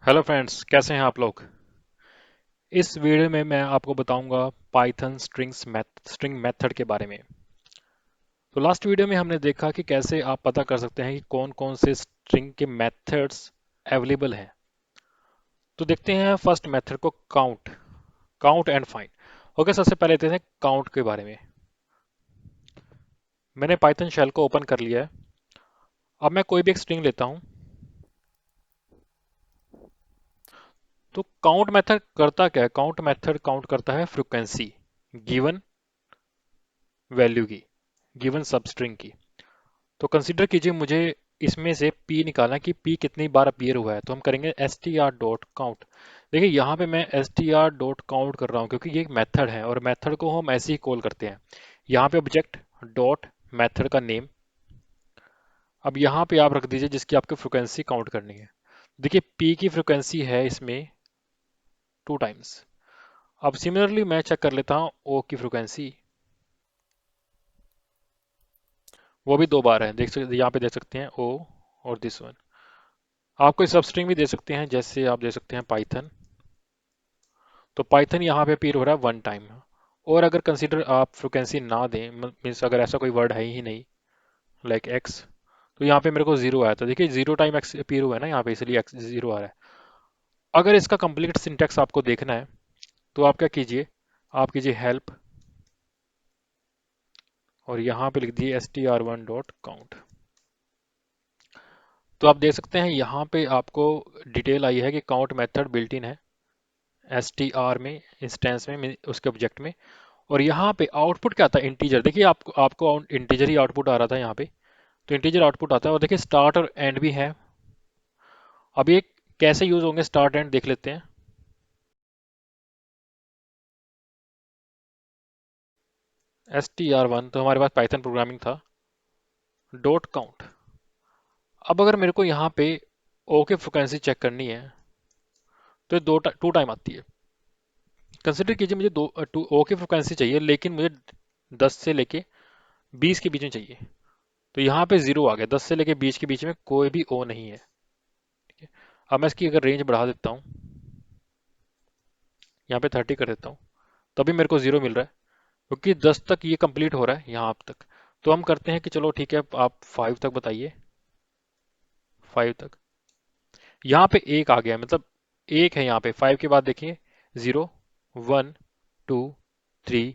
Hello friends, कैसे हैं आप लोग। इस वीडियो में मैं आपको बताऊंगा पाइथन स्ट्रिंग मेथड के बारे में। तो लास्ट वीडियो में हमने देखा कि कैसे आप पता कर सकते हैं कि कौन कौन से स्ट्रिंग के मेथड्स अवेलेबल हैं। तो देखते हैं फर्स्ट मेथड को, count count and find. Okay, सबसे पहले देखते हैं काउंट के बारे में। मैंने पाइथन शेल को ओपन कर लिया है। अब मैं कोई भी एक स्ट्रिंग लेता हूं। तो काउंट मेथड करता क्या है? काउंट मेथड काउंट करता है फ्रीक्वेंसी गिवन वैल्यू की, गिवन सब स्ट्रिंग की। तो कंसिडर कीजिए मुझे इसमें से p निकालना कि p कितनी बार अपीयर हुआ है। तो हम करेंगे str.count। देखिए यहाँ पे मैं str.count कर रहा हूँ क्योंकि ये एक मेथड है और मेथड को हम ऐसे ही कॉल करते हैं। यहाँ पे ऑब्जेक्ट डॉट मेथड का नेम। अब यहाँ पे आप रख दीजिए जिसकी आपको फ्रिक्वेंसी काउंट करनी है। देखिए p की फ्रिक्वेंसी है इसमें 2 टाइम्स। अब सिमिलरली मैं चेक कर लेता हूँ o की फ्रिक्वेंसी। वो भी 2 बार है, देख सकते यहाँ पे देख सकते हैं o और दिस वन। आप कोई सब स्ट्रिंग भी दे सकते हैं, जैसे आप दे सकते हैं पाइथन। तो पाइथन यहाँ पे अपीयर हो रहा है 1 टाइम। और अगर कंसीडर आप फ्रिक्वेंसी ना दें, मीन्स अगर ऐसा कोई वर्ड है ही नहीं लाइक एक्स, तो यहाँ पे मेरे को जीरो आया था। देखिए 0 टाइम एक्स अपीयर हुआ है ना यहाँ पे, इसलिए एक्स जीरो आ रहा है। अगर इसका कंप्लीट सिंटेक्स आपको देखना है तो आप क्या कीजिए, आप कीजिए हेल्प और यहाँ पे लिख दिए str1.count। तो आप देख सकते हैं यहाँ पे आपको डिटेल आई है कि काउंट मेथड बिल्ट इन है str में, इंस्टेंस में, उसके ऑब्जेक्ट में। और यहाँ पे आउटपुट क्या आता है? इंटीजर। देखिए आपको आपको इंटीजर ही आउटपुट आ रहा था यहाँ पे। तो इंटीजर आउटपुट आता है। और देखिए स्टार्ट और एंड भी है। अब ये कैसे यूज होंगे स्टार्ट एंड देख लेते हैं। str1 तो हमारे पास पाइथन प्रोग्रामिंग था, डॉट काउंट। अब अगर मेरे को यहाँ पे ओ की फ्रिक्वेंसी चेक करनी है तो ये 2 टाइम आती है। कंसिडर कीजिए मुझे ओ की फ्रिक्वेंसी चाहिए, लेकिन मुझे 10 से लेके 20 के बीच में चाहिए। तो यहाँ पे जीरो आ गया, 10 से लेके 20 के बीच में कोई भी ओ नहीं है। ठीक है। अब मैं इसकी अगर रेंज बढ़ा देता हूँ, यहाँ पे 30 कर देता हूँ, तभी मेरे को जीरो मिल रहा है क्योंकि 10 तक ये कंप्लीट हो रहा है यहाँ आप तक। तो हम करते हैं कि चलो ठीक है, आप 5 तक बताइए। 5 तक यहाँ पे एक आ गया, मतलब एक है यहाँ पे। 5 के बाद देखिए 0 1 2 3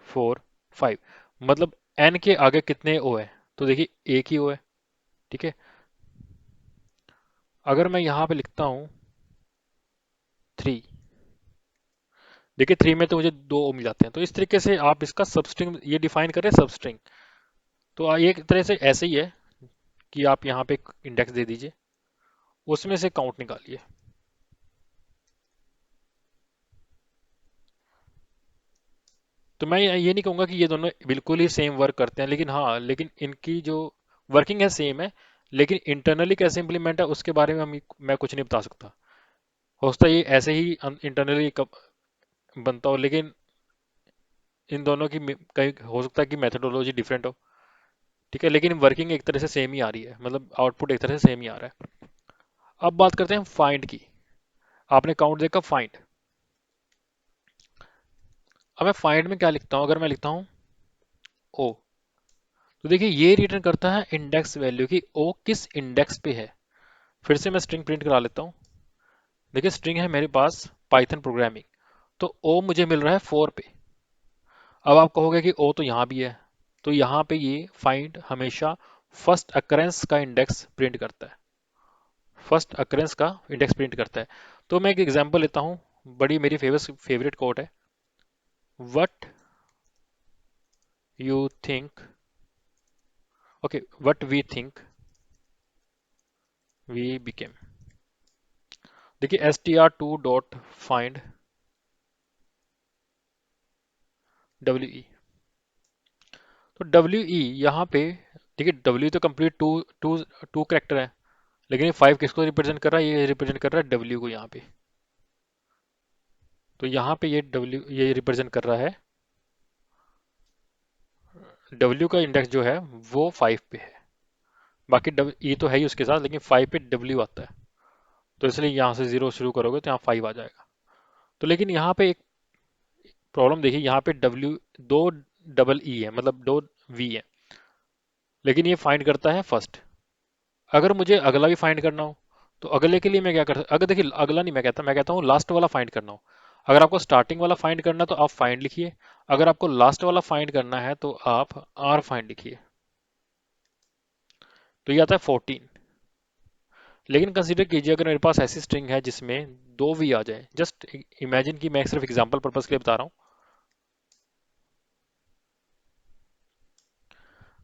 4 5, मतलब n के आगे कितने ओ है? तो देखिए एक ही ओ है। ठीक है। अगर मैं यहाँ पे लिखता हूँ 3, देखिए 3 में तो मुझे 2 ओ मिल जाते हैं। तो इस तरीके से आप इसका सबस्ट्रिंग ये डिफाइन करें, सबस्ट्रिंग। तो ये एक तरह से ऐसे ही है कि आप यहाँ पे इंडेक्स दे दीजिए, उसमें से काउंट निकालिए। तो मैं ये नहीं कहूंगा कि ये दोनों बिल्कुल ही सेम वर्क करते हैं, लेकिन हाँ, लेकिन इनकी जो वर्किंग है सेम है। लेकिन इंटरनली कैसे इंप्लीमेंट है उसके बारे में मैं कुछ नहीं बता सकता। हो सकता है ये ऐसे ही इंटरनली बनता हो, लेकिन इन दोनों की कहीं हो सकता है कि मेथोडोलॉजी डिफरेंट हो। ठीक है, लेकिन वर्किंग एक तरह से सेम ही आ रही है, मतलब आउटपुट एक तरह से सेम ही आ रहा है। अब बात करते हैं फाइंड की। आपने काउंट देखा, फाइंड। अब मैं फाइंड में क्या लिखता हूँ? अगर मैं लिखता हूँ ओ, तो देखिए ये रिटर्न करता है इंडेक्स वैल्यू की ओ किस इंडेक्स पे है। फिर से मैं स्ट्रिंग प्रिंट करा लेता हूँ। देखिए स्ट्रिंग है मेरे पास पाइथन प्रोग्रामिंग, तो ओ मुझे मिल रहा है 4 पे। अब आप कहोगे कि ओ तो यहाँ भी है। तो यहाँ पे ये फाइंड हमेशा फर्स्ट अकरेंस का इंडेक्स प्रिंट करता है। फर्स्ट अकरेंस का इंडेक्स प्रिंट करता है। तो मैं एक एग्जांपल लेता हूँ, बड़ी मेरी फेवरेट कोट है। What you think, okay, what we think we became. देखिए str2 डॉट फाइंड डब्ल्यू। तो डब्ल्यू ई यहाँ पे, देखिए डब्ल्यू तो complete two two two character है, लेकिन ये 5 किसको रिप्रेजेंट कर रहा है? ये रिप्रेजेंट कर रहा है डब्ल्यू को यहाँ पे। तो यहाँ पे ये डब्ल्यू ये रिप्रेजेंट कर रहा है, डब्ल्यू का इंडेक्स जो है वो 5 पे है। बाकी डब्ल्यू ई तो है ही उसके साथ, लेकिन 5 पे डब्ल्यू आता है। तो इसलिए यहाँ से 0 शुरू करोगे तो यहाँ 5 आ जाएगा। तो लेकिन यहाँ पे एक प्रॉब्लम देखिए, यहाँ पे डब्ल्यू दो डबल ई है, मतलब दो वी है, लेकिन ये फाइंड करता है फर्स्ट। अगर मुझे अगला भी फाइंड करना हो तो अगले के लिए मैं क्या कर सकता, अगर देखिए अगला नहीं मैं कहता हूँ लास्ट वाला फाइंड करना हो। अगर आपको स्टार्टिंग वाला फाइंड करना है तो आप फाइंड लिखिए, अगर आपको लास्ट वाला फाइंड करना है तो आप आर फाइंड लिखिए। तो ये आता है 14। लेकिन कंसीडर कीजिए अगर मेरे पास ऐसी स्ट्रिंग है जिसमें दो वी आ जाए, जस्ट इमेजिन कि मैं सिर्फ एग्जांपल पर्पस के लिए बता रहा हूँ।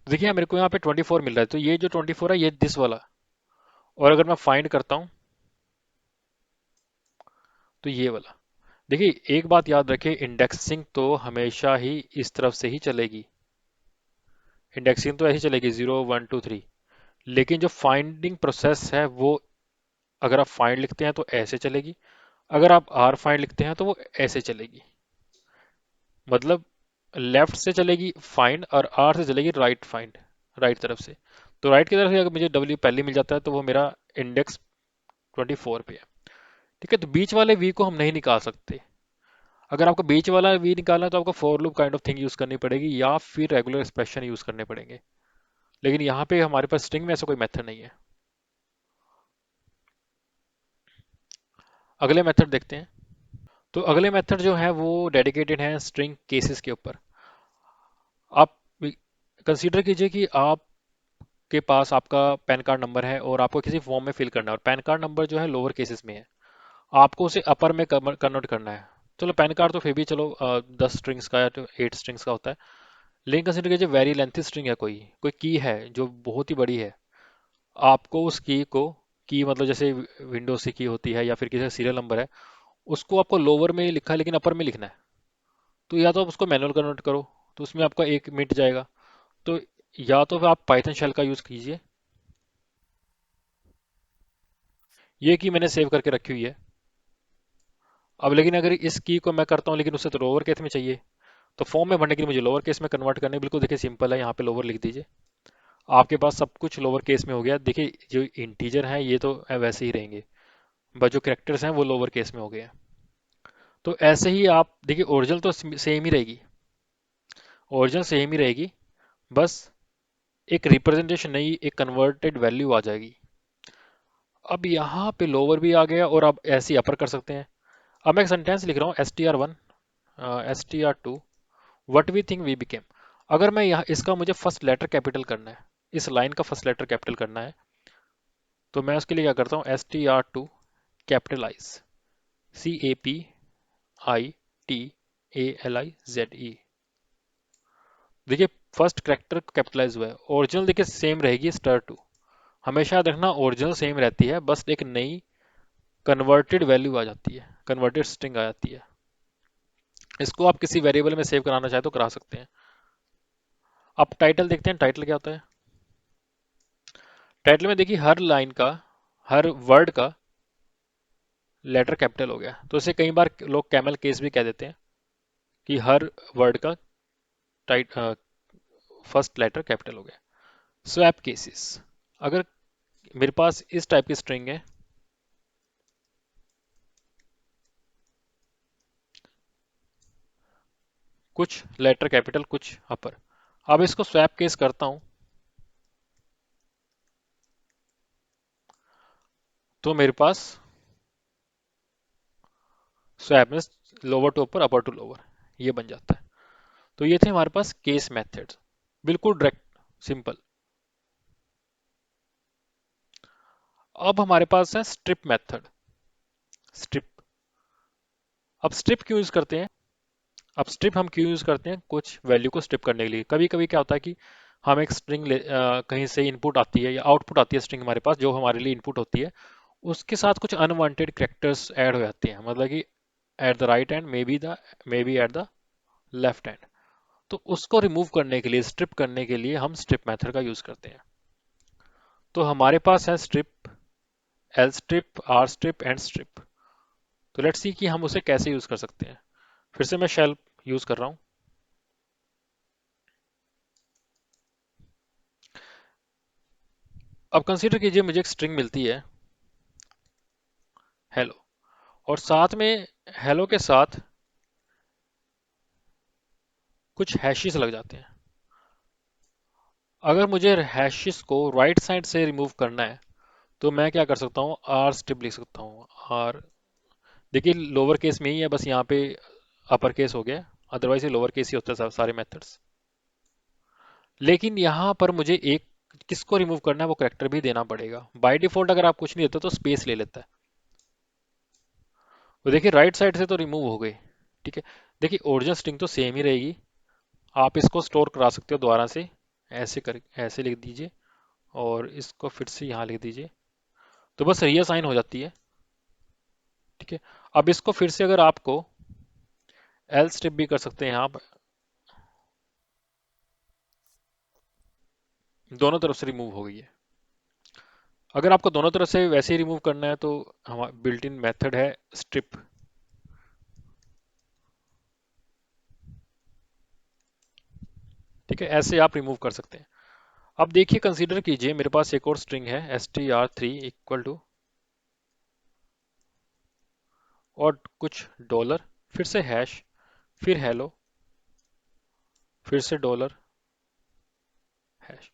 देखिए मेरे को यहाँ पे 24 मिल रहा है, तो ये जो 24 है ये दिस वाला, और अगर मैं फाइंड करता हूँ तो ये वाला। देखिए एक बात याद रखिए, इंडेक्सिंग तो हमेशा ही इस तरफ से ही चलेगी, इंडेक्सिंग तो ऐसी चलेगी 0 1 2 3। लेकिन जो फाइंडिंग प्रोसेस है वो, अगर आप फाइंड लिखते हैं तो ऐसे चलेगी, अगर आप आर फाइंड लिखते हैं तो वो ऐसे चलेगी। मतलब लेफ्ट से चलेगी फाइंड और आर से चलेगी राइट फाइंड, राइट तरफ से। तो राइट की तरफ से अगर मुझे डब्ल्यू पहले मिल जाता है तो वो मेरा इंडेक्स 24 पे है। ठीक है, तो बीच वाले वी को हम नहीं निकाल सकते। अगर आपको बीच वाला वी निकालना है तो आपको for loop kind of thing use करनी पड़ेगी या फिर रेगुलर एक्सप्रेशन यूज करने पड़ेंगे। लेकिन यहाँ पे हमारे पास स्ट्रिंग में ऐसा कोई मेथड नहीं है। अगले मेथड देखते हैं। तो अगले मेथड जो है वो डेडिकेटेड है स्ट्रिंग केसेस के ऊपर। आप कंसीडर कीजिए कि आपके पास आपका पैन कार्ड नंबर है और आपको किसी फॉर्म में फिल करना है, और पैन कार्ड नंबर जो है लोअर केसेस में है, आपको उसे अपर में कन्वर्ट करना है। चलो पैन कार्ड तो फिर भी चलो 10 स्ट्रिंग्स का या तो 8 स्ट्रिंग्स का होता है। लेकिन कंसीडर कीजिए वेरी लेंथी स्ट्रिंग है, कोई कोई की है जो बहुत ही बड़ी है, आपको उस की को, की मतलब जैसे विंडोज की होती है या फिर किसी सीरियल नंबर है, उसको आपको लोअर में लिखा है लेकिन अपर में लिखना है। तो या तो आप उसको मैनुअल कन्वर्ट करो, तो उसमें आपका एक मिनट जाएगा। तो या तो फिर आप पाइथन शेल का यूज़ कीजिए। ये की मैंने सेव करके रखी हुई है। अब लेकिन अगर इस की को मैं करता हूँ लेकिन उसे तो लोअर केस में चाहिए, तो फॉर्म में भरने के लिए मुझे लोअर केस में कन्वर्ट करने, बिल्कुल देखिए सिंपल है, यहाँ पे लोअर लिख दीजिए। आपके पास सब कुछ लोअर केस में हो गया। देखिए जो इंटीजर है ये तो वैसे ही रहेंगे, बस जो कैरेक्टर्स हैं वो लोअर केस में हो गए हैं। तो ऐसे ही आप देखिए ओरिजिनल तो सेम ही रहेगी, ओरिजिनल सेम ही रहेगी, बस एक रिप्रेजेंटेशन नई, एक कन्वर्टेड वैल्यू आ जाएगी। अब यहाँ पे लोअर भी आ गया और आप ऐसे ही अपर कर सकते हैं। अब मैं एक सेंटेंस लिख रहा हूँ str1 str2 what we think we became. अगर मैं यहाँ इसका मुझे फर्स्ट लेटर कैपिटल करना है, इस लाइन का फर्स्ट लेटर कैपिटल करना है, तो मैं उसके लिए क्या करता हूँ, str2 कैपिटलाइज CAPITALIZE। देखिए फर्स्ट कैरेक्टर कैपिटलाइज हुआ है। ओरिजिनल देखिए सेम रहेगी स्टार टू, हमेशा याद रखना ओरिजिनल सेम रहती है, बस एक नई कन्वर्टेड वैल्यू आ जाती है, कन्वर्टेड स्ट्रिंग आ जाती है। इसको आप किसी वेरिएबल में सेव कराना चाहे तो करा सकते हैं। अब टाइटल देखते हैं, टाइटल क्या होता है। टाइटल में देखिए हर लाइन का, हर वर्ड का लेटर कैपिटल हो गया, तो इसे कई बार लोग कैमल केस भी कह देते हैं कि हर वर्ड का टाइट फर्स्ट लेटर कैपिटल हो गया। स्वैप केसेस, अगर मेरे पास इस टाइप की स्ट्रिंग है, कुछ लेटर कैपिटल कुछ अपर, अब इसको स्वैप केस करता हूं तो मेरे पास स्वैप में lower to upper, upper to lower, ये बन जाता है। तो ये थे हमारे पास केस मेथड्स, बिल्कुल डायरेक्ट, सिंपल। अब हमारे पास है स्ट्रिप मेथड। स्ट्रिप, अब स्ट्रिप क्यों यूज करते हैं, अब स्ट्रिप हम क्यों यूज करते हैं, कुछ वैल्यू को स्ट्रिप करने के लिए। कभी कभी क्या होता है कि हम एक स्ट्रिंग कहीं से इनपुट आती है या आउटपुट आती है स्ट्रिंग हमारे पास, जो हमारे लिए इनपुट होती है, उसके साथ कुछ अनवांटेड कैरेक्टर्स ऐड हो जाते हैं, मतलब कि at the right hand, may be at the left hand. तो उसको रिमूव करने के लिए, स्ट्रिप करने के लिए हम स्ट्रिप मेथड का यूज करते हैं। तो हमारे पास है strip, L strip, R strip and strip. तो लेट्स सी कि हम उसे कैसे यूज कर सकते हैं। फिर से मैं शेल यूज कर रहा हूँ। अब कंसीडर कीजिए मुझे एक स्ट्रिंग मिलती है, हेलो, और साथ में हेलो के साथ कुछ हैशेस लग जाते हैं। अगर मुझे हैशेस को राइट साइड से रिमूव करना है तो मैं क्या कर सकता हूँ, आर स्ट्रिप लिख सकता हूँ। आर, देखिए लोअर केस में ही है, बस यहाँ पे अपर केस हो गया, अदरवाइज ये लोअर केस ही होता है सारे मेथड्स। लेकिन यहाँ पर मुझे एक किसको रिमूव करना है वो करेक्टर भी देना पड़ेगा। बाय डिफॉल्ट अगर आप कुछ नहीं देते तो स्पेस ले लेता है। तो देखिए राइट साइड से तो रिमूव हो गई, ठीक है। देखिए ओरिजिनल स्ट्रिंग तो सेम ही रहेगी, आप इसको स्टोर करा सकते हो दोबारा से। ऐसे कर, ऐसे लिख दीजिए और इसको फिर से यहाँ लिख दीजिए, तो बस रीअसाइन हो जाती है, ठीक है। अब इसको फिर से अगर आपको एल स्ट्रिप भी कर सकते हैं यहाँ पर, दोनों तरफ से रिमूव हो गई है। अगर आपको दोनों तरफ से वैसे ही रिमूव करना है तो हमारा बिल्ट इन मेथड है स्ट्रिप, ठीक है। ऐसे आप रिमूव कर सकते हैं। अब देखिए कंसीडर कीजिए मेरे पास एक और स्ट्रिंग है str3 इक्वल टू और कुछ डॉलर, फिर से हैश, फिर हेलो, फिर से dollar, hash,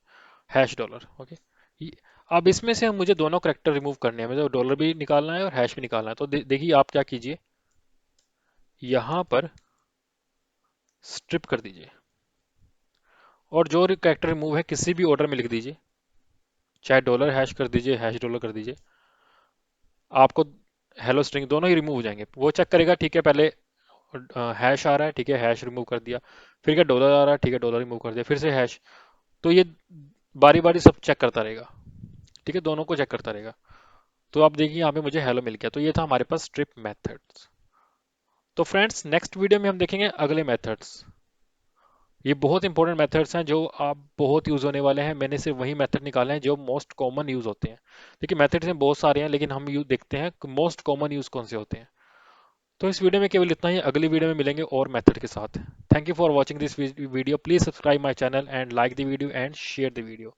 hash dollar, okay. अब इसमें से हम मुझे दोनों करेक्टर रिमूव करने हैं, मुझे डॉलर भी निकालना है और हैश भी निकालना है। तो देखिए आप क्या कीजिए, यहाँ पर स्ट्रिप कर दीजिए और जो करेक्टर रिमूव है किसी भी ऑर्डर में लिख दीजिए, चाहे डॉलर हैश कर दीजिए, हैश डॉलर कर दीजिए। आपको हेलो स्ट्रिंग दोनों ही रिमूव हो जाएंगे। वो चेक करेगा, ठीक है, पहले हैश आ रहा है, ठीक है, हैश रिमूव कर दिया, फिर क्या डॉलर आ रहा है, ठीक है, डॉलर रिमूव कर दिया, फिर से हैश। तो ये बारी बारी सब चेक करता रहेगा, ठीक है, दोनों को चेक करता रहेगा। तो आप देखिए यहाँ पे मुझे हेलो मिल गया। तो ये था हमारे पास स्ट्रिप मेथड्स। तो फ्रेंड्स नेक्स्ट वीडियो में हम देखेंगे अगले मेथड्स। ये बहुत इंपॉर्टेंट मेथड्स हैं जो आप बहुत यूज़ होने वाले हैं। मैंने सिर्फ वही मेथड निकाले हैं जो मोस्ट कॉमन यूज़ होते हैं। देखिए मेथड्स में बहुत सारे हैं लेकिन हम यूज देखते हैं कि मोस्ट कॉमन यूज़ कौन से होते हैं। तो इस वीडियो में केवल इतना ही, अगली वीडियो में मिलेंगे और मेथड के साथ। Thank you for watching this video, please subscribe my channel and like the video and share the video.